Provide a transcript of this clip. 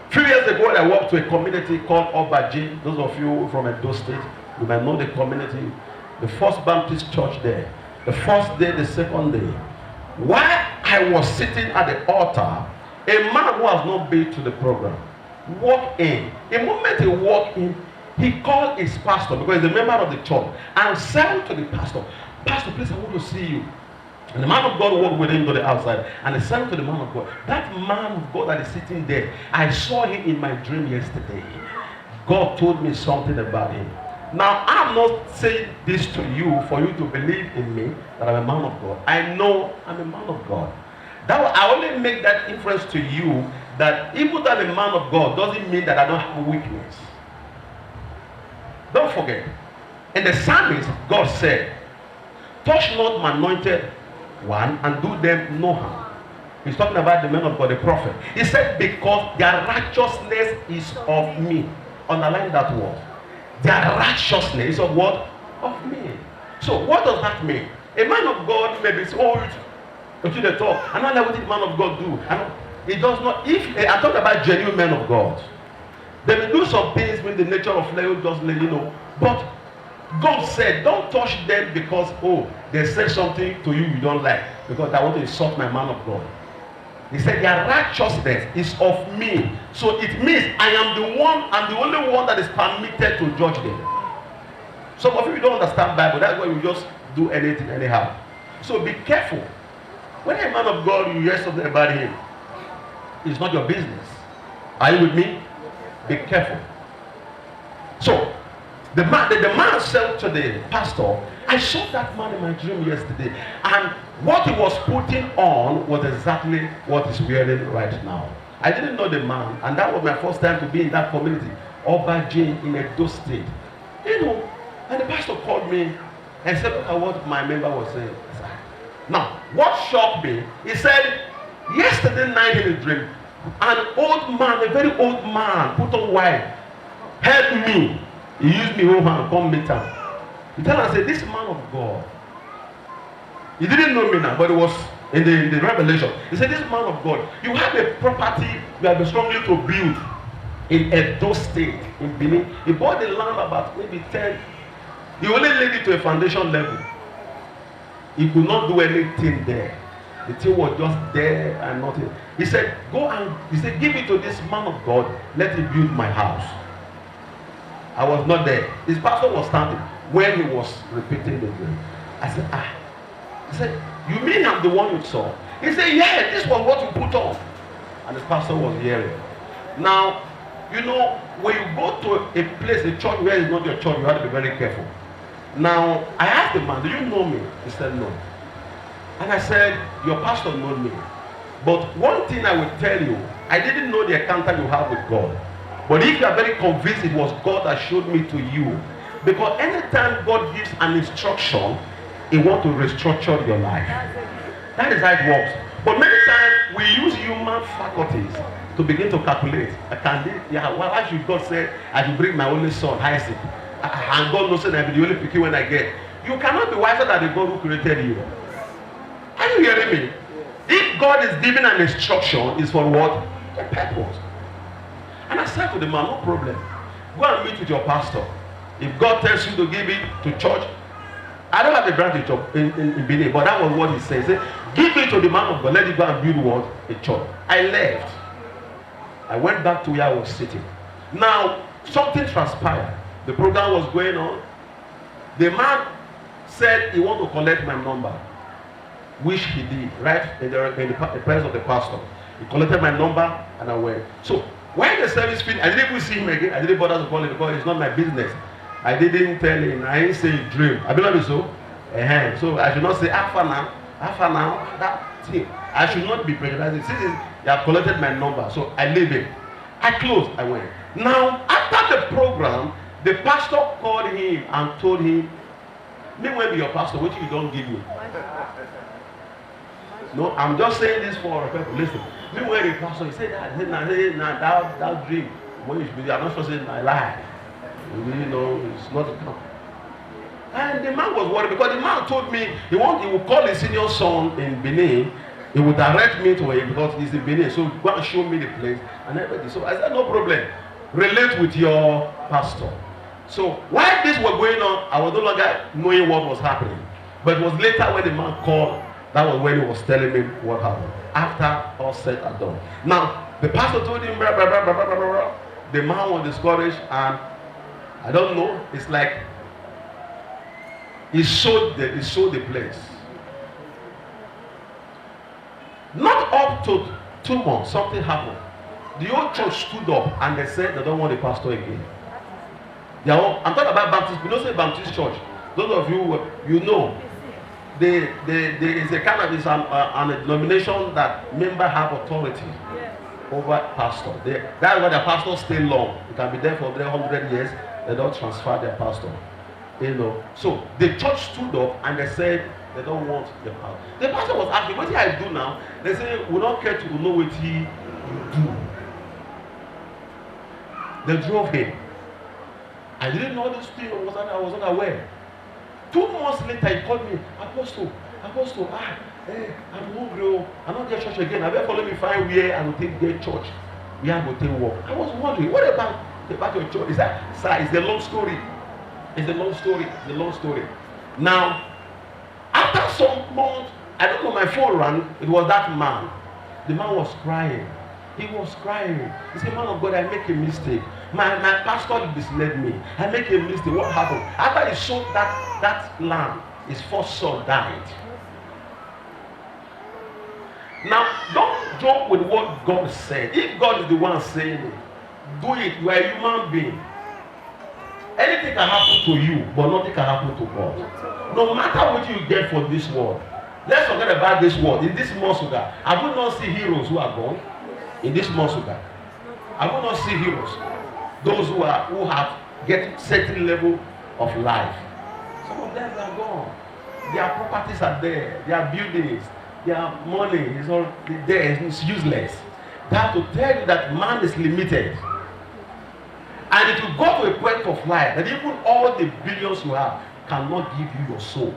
Few years ago, I walked to a community called Obaji. Those of you from Edo State, you might know the community. The First Baptist Church there. The first day, the second day. While I was sitting at the altar, a man who has not been to the program walked in. The moment he walked in, he called his pastor because he's a member of the church and said to the pastor, "Pastor, please, I want to see you." And the man of God walked with him to the outside and he said to the man of God, "That man of God that is sitting there, I saw him in my dream yesterday. God told me something about him." Now, I'm not saying this to you for you to believe in me that I'm a man of God. I know I'm a man of God. I only make that inference to you that even though I'm a man of God doesn't mean that I don't have a weakness. Don't forget, in the psalmist, God said, "Touch not my anointed one and do them no harm." He's talking about the man of God, the prophet. He said, "Because their righteousness is of me." Underline that word. Their righteousness is of what? Of me. So what does that mean? A man of God may be old until they talk. And not like what did man of God do? And it does not. If I talk about genuine men of God, they will do some things with the nature of flesh, just let you know. But God said, don't touch them because they said something to you don't like. Because I want to insult my man of God. He said their righteousness is of me. So it means I'm the only one that is permitted to judge them. Some of you don't understand Bible. That's why you just do anything anyhow. So be careful. When a man of God, you hear something about him, it's not your business. Are you with me? Be careful. So the man said to the pastor, "I saw that man in my dream yesterday, and what he was putting on was exactly what he's wearing right now." I didn't know the man, and that was my first time to be in that community, Obaji in Edo State. And the pastor called me and said, "Look at what my member was saying." Now, what shocked me, he said, yesterday night in a dream, an old man, a very old man, put on white, help me. He used me over and come meet him. He tell us, "This man of God," he didn't know me now, but it was in the revelation. He said, "This man of God, you have a property you have been struggling to build in Edo State, in Benin. He bought the land about maybe 10. He only laid it to a foundation level. He could not do anything there. The thing was just there and nothing. He said, give it to this man of God, let him build my house." I was not there. His pastor was standing when he was repeating the dream. I said, He said, "You mean I'm the one you saw?" He said, "Yeah, this was what you put on." And the pastor was hearing. Now, when you go to a place, a church where it's not your church, you have to be very careful. Now, I asked the man, "Do you know me?" He said, "No." And I said, "Your pastor knows me. But one thing I will tell you, I didn't know the encounter you have with God. But if you are very convinced it was God that showed me to you, because anytime God gives an instruction, He wants to restructure your life. That is how it works. But many times we use human faculties to begin to calculate. Why should God say I should bring my only son, Isaac? And God knows that I will be the only picky when I get. You cannot be wiser than the God who created you. Are you hearing me? If God is giving an instruction, it's for what? A purpose. And I said to the man, "No problem. Go and meet with your pastor. If God tells you to give it to church," I don't have the branch in Benin, but that was what he said. He said, "Give it to the man of God. Let it go and build what? A church." I left. I went back to where I was sitting. Now, something transpired. The program was going on. The man said he wanted to collect my number, which he did, right in the presence of the pastor. He collected my number and I went. So when the service finished, I didn't even see him again. I didn't bother to call him because it's not my business. I didn't tell him. I didn't say dream. I believe so. So I should not say after now, that thing. I should not be prejudiced. Since they have collected my number, so I leave it. I closed. I went. Now after the program, the pastor called him and told him, "Me when be your pastor, what you don't give me." No, I'm just saying this for people. Listen. Me when the pastor, he said that dream. When you be, I'm not supposed to say my lie. It's not a come. And the man was worried because the man told me he will call his senior son in Benin He would direct me to it because he's in Benin. So go and show me the place and everything. So I said, no problem. Relate with your pastor. So while this was going on, I was no longer knowing what was happening. But it was later when the man called, that was when he was telling me what happened. After all said and done. Now, the pastor told him, blah, blah, blah, blah, blah, blah, blah. The man was discouraged, and I don't know, it's like he sold the place. Not up to 2 months, something happened. The old church stood up and they said they don't want the pastor again. I'm talking about Baptist. We don't say Baptist church. Those of you know, there is a kind of a denomination that members have authority over pastor. That's why the pastors stay long. They can be there for 100 years. They don't transfer their pastor. You know. So the church stood up and they said they don't want the pastor. The pastor was asking, what did I do now? They say, we don't care to know what he do. They drove him. I didn't know this thing. I was not aware. 2 months later, he called me, Apostle, I'm hungry. I'm not get church again. I better follow me find where I will take get church. Where I will take work. I was wondering, what about your church? Is that, sir, it's a long story. It's a long story. It's a long story. Now, after some months, I don't know, my phone rang. It was that man. The man was crying. He was crying. He said, man of God, I make a mistake. My pastor misled me. I make a mistake. What happened? After he sold that land, his first son died. Now, don't joke with what God said. If God is the one saying it, do it. You are a human being. Anything can happen to you, but nothing can happen to God. No matter what you get for this world. Let's forget about this world. In this Mosuga, I will not see heroes who are gone. In this Mosuga, I will not see heroes. Those who have get certain level of life. Some of them are gone. Their properties are there. Their buildings, their money is all there. It's useless. That to tell you that man is limited. And it will go to a point of life that even all the billions you have cannot give you your soul.